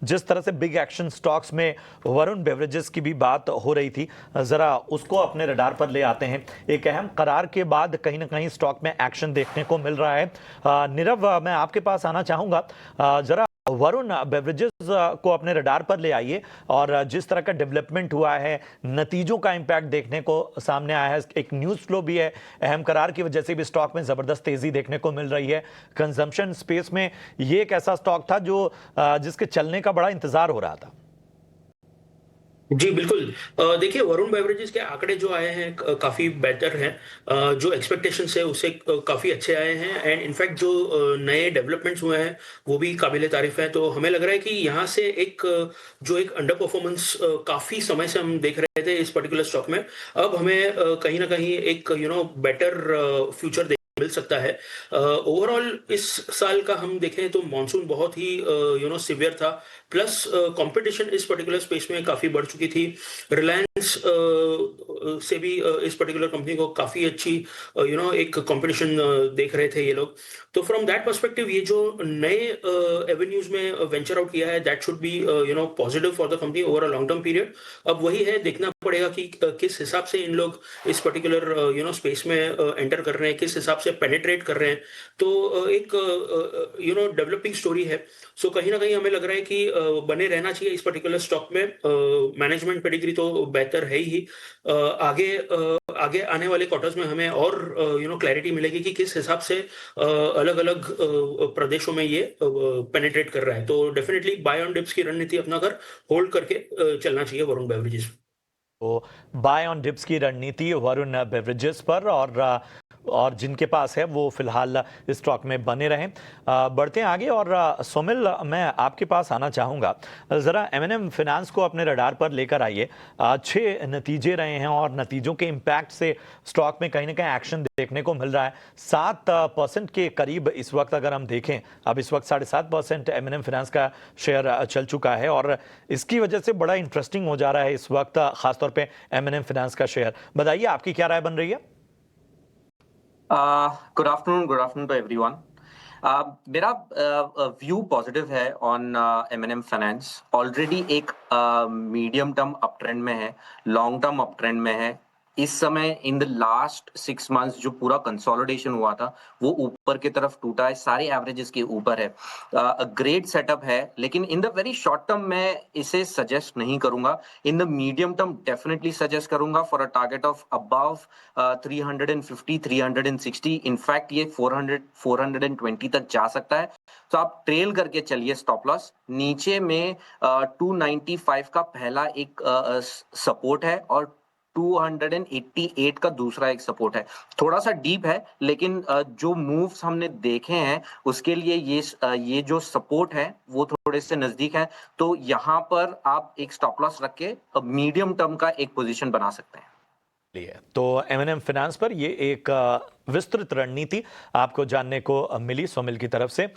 जिस तरह से बिग एक्शन स्टॉक्स में वरुण बेवरेजेस की भी बात हो रही थी, जरा उसको अपने रडार पर ले आते हैं। एक अहम करार के बाद कहीं ना कहीं स्टॉक में एक्शन देखने को मिल रहा है। नीरव, मैं आपके पास आना चाहूंगा। जरा वरुण बेवरेजेस को अपने रडार पर ले आइए और जिस तरह का डेवलपमेंट हुआ है, नतीजों का इंपैक्ट देखने को सामने आया है, एक न्यूज़ फ्लो भी है, अहम करार की वजह से भी स्टॉक में ज़बरदस्त तेज़ी देखने को मिल रही है। कंजम्पशन स्पेस में ये एक ऐसा स्टॉक था जो जिसके चलने का बड़ा इंतजार हो रहा था। जी, बिल्कुल। देखिए, वरुण बेवरेजेस के आंकड़े जो आए हैं काफ़ी बेहतर हैं। जो एक्सपेक्टेशंस है उससे काफ़ी अच्छे आए हैं एंड इनफैक्ट जो नए डेवलपमेंट्स हुए हैं वो भी काबिले तारीफ हैं। तो हमें लग रहा है कि यहाँ से जो एक अंडर परफॉर्मेंस काफ़ी समय से हम देख रहे थे इस पर्टिकुलर स्टॉक में, अब हमें कहीं ना कहीं एक बेटर फ्यूचर मिल सकता है। ओवरऑल इस साल का हम देखें तो मॉनसून बहुत ही सिवियर था, प्लस कंपटीशन इस पर्टिकुलर स्पेस में काफ़ी बढ़ चुकी थी। रिलायंस से भी इस पर्टिकुलर कंपनी को काफ़ी अच्छी एक कंपटीशन देख रहे थे ये लोग। तो फ्रॉम दैट पर्सपेक्टिव ये जो नए एवेन्यूज में वेंचर आउट किया है, that should be positive for the company over a long term period. अब वही है, देखना पड़ेगा कि किस हिसाब से इन लोग इस पर्टिकुलर स्पेस में एंटर कर रहे हैं, किस हिसाब से पेनिट्रेट कर रहे हैं। तो एक डेवलपिंग स्टोरी है। सो कहीं ना कहीं हमें लग रहा है कि बने रहना चाहिए इस पर्टिकुलर स्टॉक में। मैनेजमेंट पेडिग्री तो बेहतर है ही। आगे आने वाले क्वार्टर्स में हमें और क्लैरिटी मिलेगी कि किस हिसाब से अलग अलग प्रदेशों में ये पेनिट्रेट कर रहा है। तो डेफिनेटली बाय ऑन डिप्स की रणनीति अपना कर होल्ड करके चलना चाहिए वरुण बेवरेजेस। तो बाय ऑन डिप्स की रणनीति वरुण बेवरेजेस पर, और जिनके पास है वो फिलहाल इस स्टॉक में बने रहें। बढ़ते हैं आगे और सोमिल, मैं आपके पास आना चाहूँगा। ज़रा एमएनएम फाइनेंस को अपने रडार पर लेकर आइए। अच्छे नतीजे रहे हैं और नतीजों के इम्पैक्ट से स्टॉक में कहीं ना कहीं एक्शन देखने को मिल रहा है। 7% के करीब इस वक्त अगर हम देखें, अब इस वक्त 7.5% एमएनएम फाइनेंस का शेयर चल चुका है और इसकी वजह से बड़ा इंटरेस्टिंग हो जा रहा है इस वक्त, खासतौर पे एमएनएम फाइनेंस का शेयर। बताइए आपकी क्या राय बन रही है? Good afternoon to everyone. मेरा व्यू पॉजिटिव है ऑन एमएनएम फाइनेंस। ऑलरेडी एक मीडियम टर्म अप ट्रेंड में है, लॉन्ग टर्म अप ट्रेंड में है। इस समय इन द लास्ट 6 मंथ्स जो पूरा कंसोलिडेशन हुआ था वो ऊपर की तरफ टूटा है, सारे एवरेजेस के ऊपर है। ग्रेट सेटअप है, लेकिन in the very short term मैं इसे सजेस्ट नहीं करूंगा। In the medium term definitely suggest करूंगा for a target of above 350 360। In fact ये 420 तक जा सकता है। तो आप ट्रेल करके चलिए स्टॉप लॉस। नीचे में 295 का पहला एक सपोर्ट है और 288 का दूसरा एक सपोर्ट है। थोड़ा सा डीप है, लेकिन जो मूव्स हमने देखे हैं उसके लिए ये जो सपोर्ट है वो थोड़े से नजदीक है। तो यहाँ पर आप एक स्टॉप लॉस रख के मीडियम टर्म का एक पोजीशन बना सकते हैं। तो एमएनएम फाइनेंस पर ये एक विस्तृत रणनीति आपको जानने को मिली सोमिल की तरफ से।